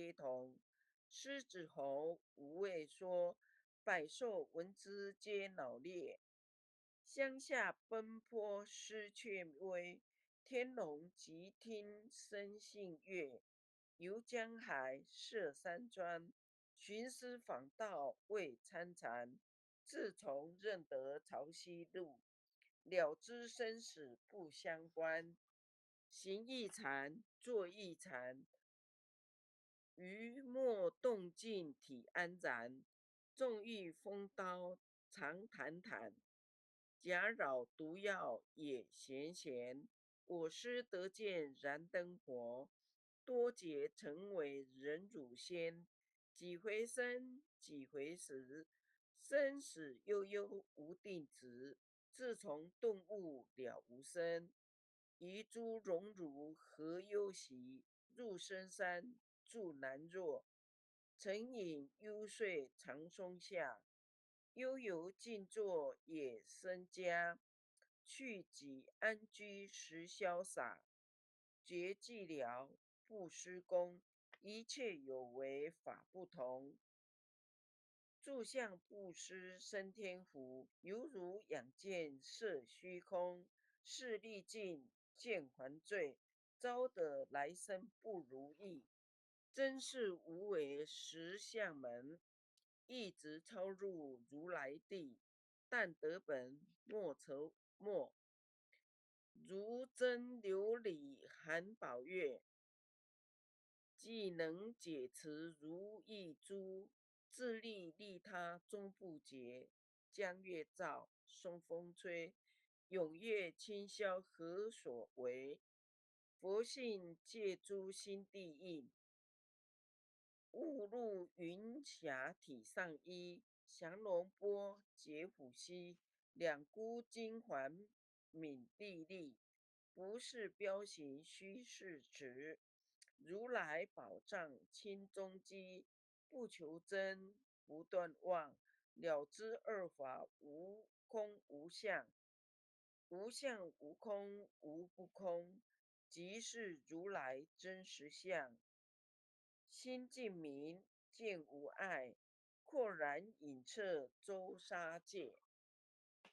皆同。狮子吼，无畏说，百兽闻之皆脑裂。乡下奔波失却微，天龙即听声信乐。游江海，涉山川，寻思访道未参禅。自从认得潮汐路，了知生死不相关。行亦禅，坐亦禅，于莫动静体安然。纵欲风刀常坦坦，假扰毒药也闲闲。我师得见燃灯火，多劫成为忍辱仙。几回生，几回死，生死悠悠无定值。自从顿悟了无生，遗诸荣辱何忧喜？入深山住难若，沉饮幽睡长松下。悠游静坐也生家，去己安居时潇洒。绝寂寥不施功，一切有为法不同。住相不施生天福，犹如养剑射虚空。视力尽见还罪，招得来生不如意。真是无为实相门，一直超入如来地。但得本莫愁莫，如真琉璃含宝月。既能解持如意珠，自利利他终不竭。江月照，松风吹，踊跃清宵何所为？佛性借诸心地印，误入云霞体上衣。降龙波，解虎溪，两孤金环泯地利。不是彪形虚是直，如来宝藏清中基。不求真，不断妄，了知二法无空无相。无相无空无不空，即是如来真实相。心净明，见无碍，阔然隐彻周沙界。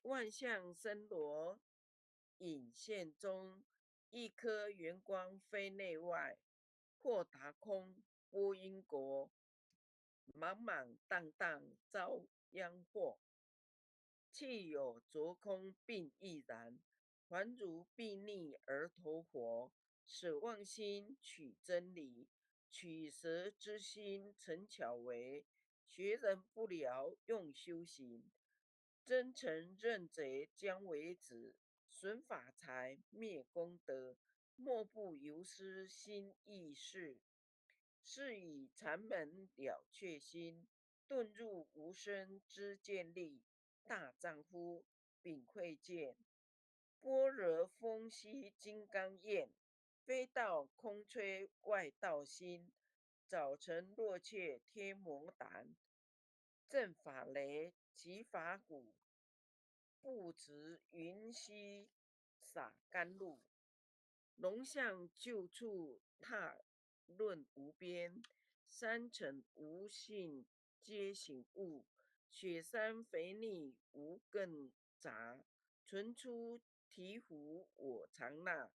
万象森罗隐现中，一颗圆光非内外。豁达空，波因果，莽莽荡荡遭殃祸。气有着空并亦然，还如睥睨而投火。舍妄心取真理，取蛇之心成巧为。学人不聊用修行，真诚认贼将为止。损法财，灭功德，莫不由失心意识。是以禅门了却心，遁入无生之见力。大丈夫秉慧见，般若风息金刚焰。非道空吹外道心，早晨若怯天魔胆。正法雷，即法鼓，不值云溪洒甘露。龙象旧处踏论无边，山尘无性皆醒悟。雪山肥腻无更杂，存出醍醐我常纳。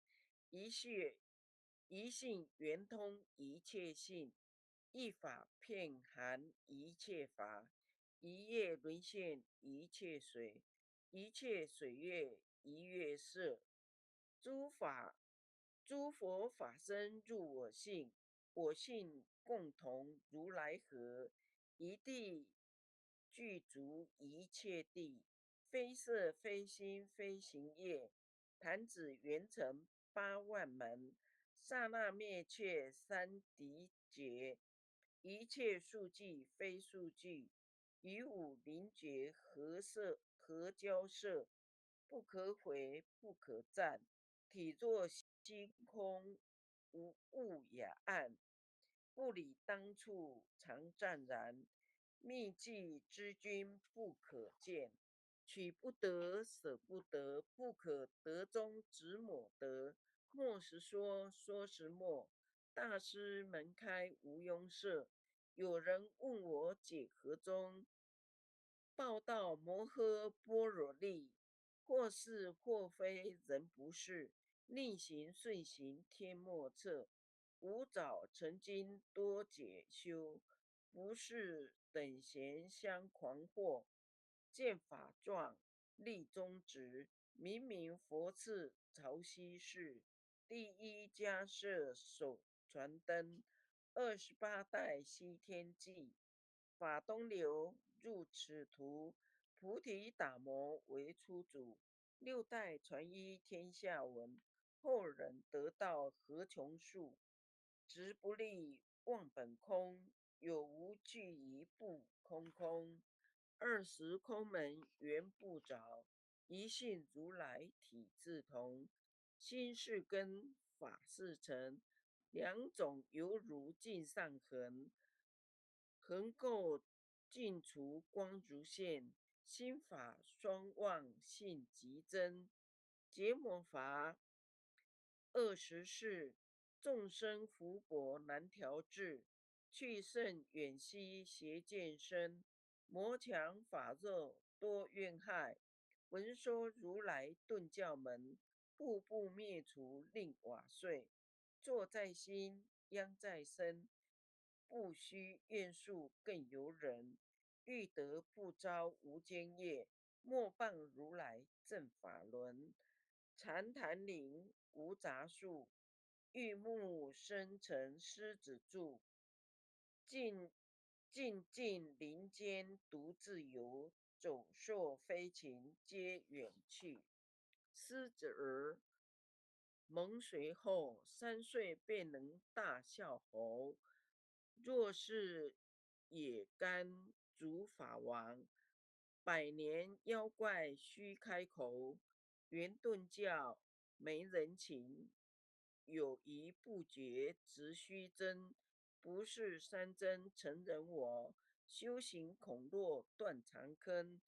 一性圆通一切性，一法遍含一切法。一叶沦陷一切水，一切水月一月色。诸佛法身入我性，我性共同如来合。一地具足一切地，非色非心非行业。弹指圆成8万门，刹那灭却三敌劫。一切数计非数计，于五灵觉何交涉？不可毁不可占，体若星空无物雅暗。不理当处常湛然，秘技之君不可见。取不得舍不得，不可得中只抹得。莫时说，说时莫，大师门开无庸涉。有人问我解何中？报道摩诃般若力，或是或非人不是，逆行顺行天莫测。吾早曾经多解修，不是等闲相狂惑。见法状，立宗旨，明明佛赐潮汐事。第一家设手传灯，28代西天记。法东流入此途，菩提达摩为初祖。6代传一天下闻，后人得道何穷数。直不立忘本空，有无俱一不空空。20空门原不着，一信如来体自同。心是根，法是尘，两种犹如镜上痕。横垢尽除光如现，心法双旺性极真。结魔法24，众生福薄难调治，去甚远兮邪见深。魔强法弱多怨害，闻说如来顿教门，步步灭除令瓦碎。坐在心，殃在身，不须怨诉更尤人。欲得不招无间业，莫谤如来正法轮。禅坛林无杂树，玉木生成狮子柱。静静林间独自游，走兽飞禽皆远去。狮子儿蒙随后，3岁便能大笑猴。若是也甘主法王，100年妖怪须开口。圆顿教没人情，有疑不决直须争。不是三真成人我，修行恐落断肠坑。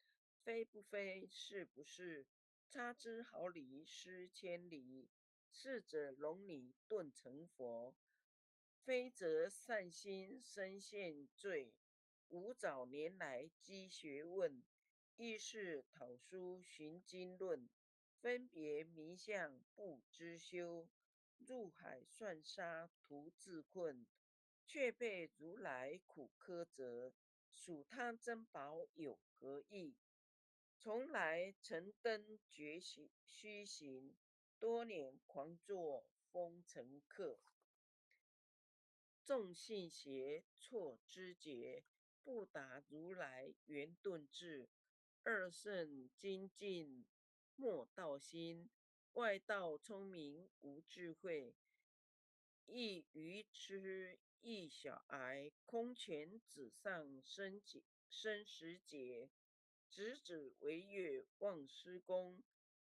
非不非，是不是，差之毫厘失千里。是者容你顿成佛，非则善心生现罪。吾早年来积学问，亦是讨书寻经论。分别迷相不知修，入海算沙徒自困。却被如来苦苛责，数他珍宝有何益？从来晨灯觉虚行，多年狂作风尘客。众信邪错知觉，不达如来圆顿智。二圣精进莫道心，外道聪明无智慧。一愚痴一小癌，空拳指上生时节。直指为月忘师公，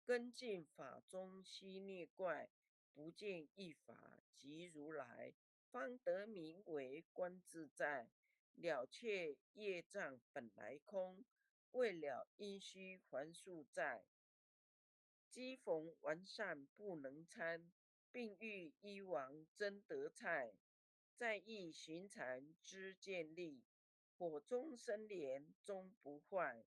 跟进法中悉孽怪。不见一法即如来，方得名为观自在。了却业障本来空，为了因须还宿债。机逢完善不能参，并欲医王争得菜。在意寻常知见利，火中生莲终不坏。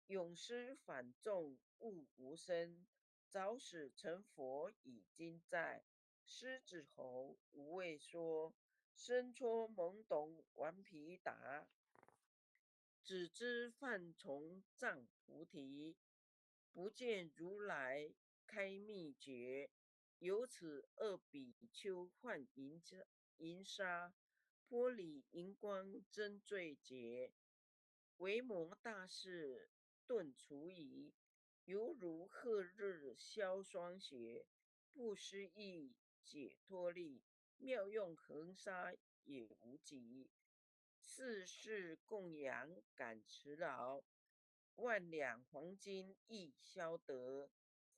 永失反众悟无生，早死成佛已经在。狮子吼无畏说，身戳懵懂顽皮打。只知犯从障菩提，不见如来开秘诀。由此二比丘换银沙，玻璃银光真罪劫。维摩大士顿除疑，犹如赫日消霜雪。不思议解脱力，妙用恒沙也无极。世事供养感慈劳，万两黄金亦消得。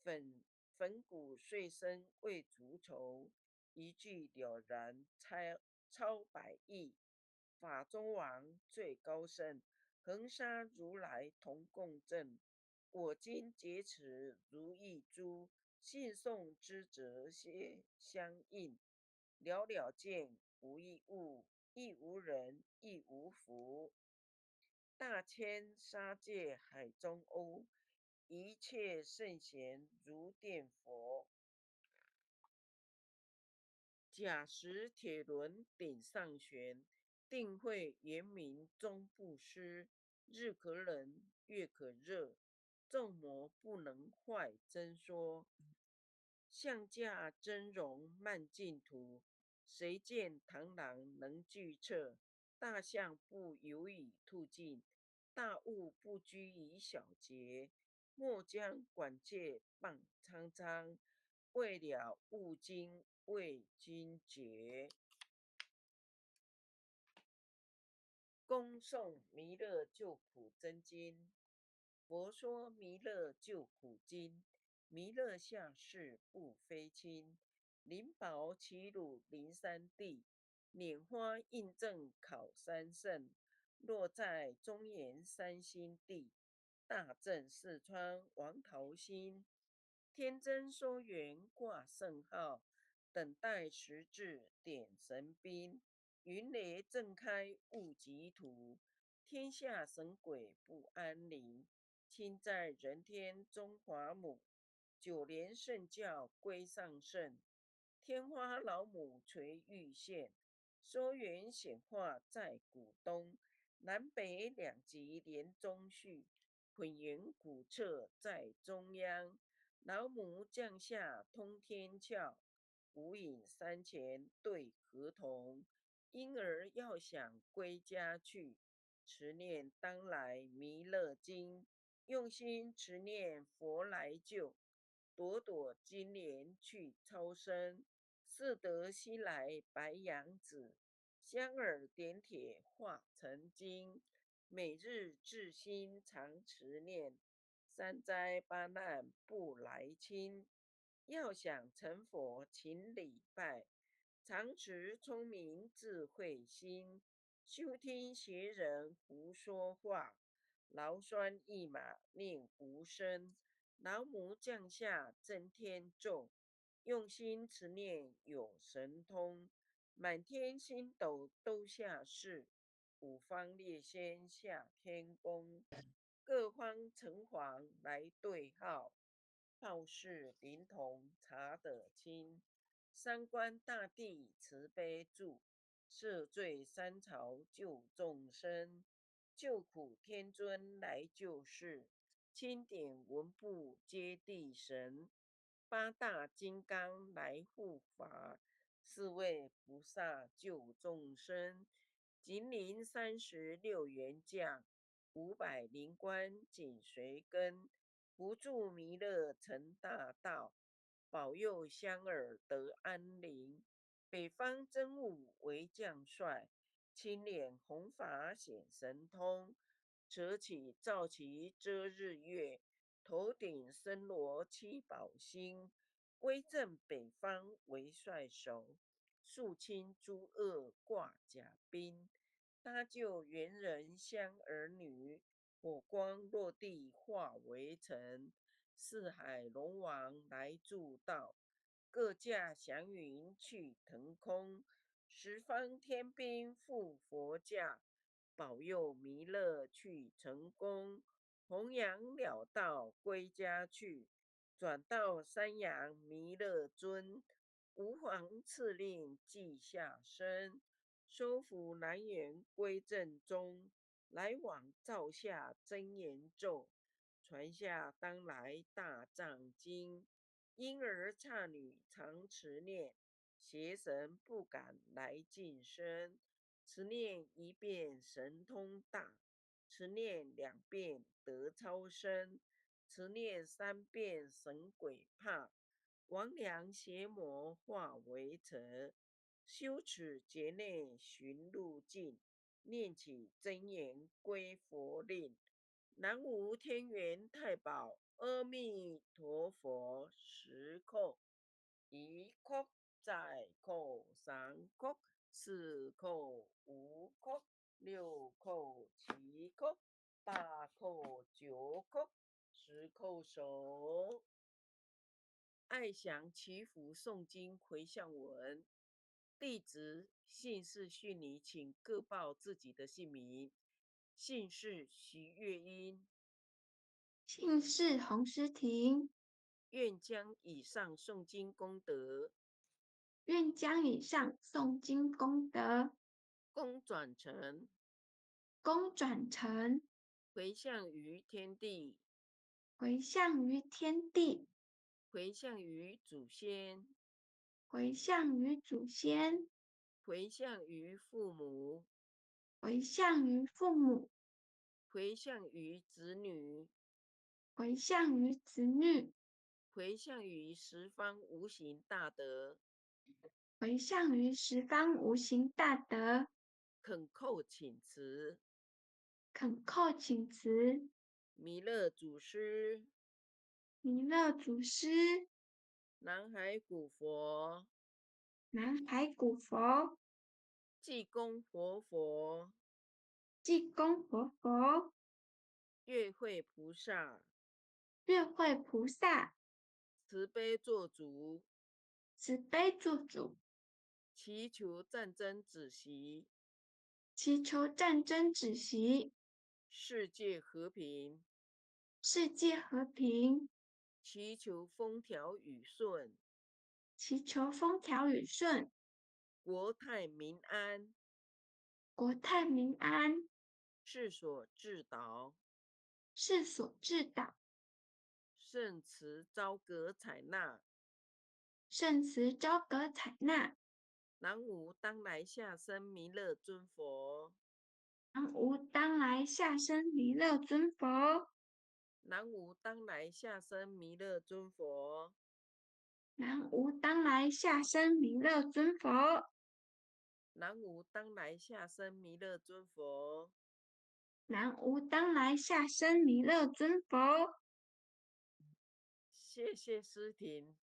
粉骨碎身为足愁，一句了然超百亿。法中王最高圣，恒沙如来同共振。我今结此如意珠，信诵之则皆相应。了了见，无一物，亦无人，亦无福。大千世界海中欧，一切圣贤如见佛。甲时铁轮顶上悬，定慧圆明终不失。日可冷，月可热，众魔不能坏真说。象驾真容慢镜图，谁见螳螂能拒策？大象不游以兔径，大物不拘以小节。莫将管介棒苍苍，为了勿惊为君绝。恭送弥勒救苦真经。佛说弥勒救苦经，弥勒下世不非轻。灵宝齐鲁灵山地，拈花印证考三圣。落在中原三星地，大正四川王桃心。天真收元挂圣号，等待时至点神兵。云雷震开雾极土，天下神鬼不安宁。亲在人天中华母，九莲圣教归上圣。天花老母垂玉线，收元显化在古东。南北两极连中续，混元古册在中央。老母降下通天窍，无影山前对河童。婴儿要想归家去，持念当来弥勒经。用心持念佛来救，朵朵金莲去超生。似得西来白羊子，香耳点铁化成金。每日至心常持念，三灾八难不来侵。要想成佛请礼拜，常持聪明智慧心。休听邪人胡说话，劳酸一马念无声。老母降下真天咒，用心持念有神通。满天星斗都下世，五方列仙下天宫。各方城隍来对号，好事灵童查得清。三官大帝慈悲助，赦罪三朝救众生。救苦天尊来救世，钦点文部接地神。八大金刚来护法，四位菩萨救众生。金陵36员将，500灵官紧随跟。不住弥勒成大道，保佑香儿得安宁。北方真武为将帅，青脸红发显神通。扯起皂旗遮日月，头顶森罗七宝星。威震北方为帅首，肃清诸恶挂甲兵。搭救猿人香儿女，火光落地化为尘。四海龙王来助道，各驾祥云去腾空。十方天兵护佛驾，保佑弥勒去成功。弘扬了道归家去，转到山阳弥勒尊。吾皇赐令记下生，收服南辕归正中。来往照下真言咒，传下当来大藏经。婴儿刹女常持念，邪神不敢来近身。持念一遍神通大，持念2遍得超生，持念3遍神鬼怕。魍魉邪魔化为尘，修持劫内寻路径。念起真言归佛令。南无天元太保阿弥陀佛，十叩。一叩再叩三叩四叩五叩六叩七叩八叩九叩十叩首。爱祥祈福诵经回向文。弟子姓氏训你，请各报自己的姓名。姓氏徐月英，姓氏洪诗婷，愿将以上诵经功德，愿将以上诵经功德，功转成，功转成，回向于天地，回向于天地，回向于祖先，回向于祖先，回向于父母，回向于父母，回向于子女，回向于子女，回向于十方无形大德，回向于十方无形大德，恳叩请辞。恳叩请辞。弥勒祖师，弥勒祖师，南海古佛，南海古佛，济公活佛，济公活佛，月会菩萨，月会菩萨，慈悲做主，慈悲做主，祈求战争止息，祈求战争止息，世界和平，世界和平，祈求风调雨顺，祈求风调雨顺，国泰民安，国泰民安，世所至导，世所至导，圣慈昭格采纳，圣慈昭格采纳。南无当来下生弥勒尊佛，南无当来下生弥勒尊佛，南无当来下生弥勒尊佛，南无当来下生弥勒尊佛，南无当来下生弥勒尊佛。南无当来下生弥勒尊佛。谢谢诗婷。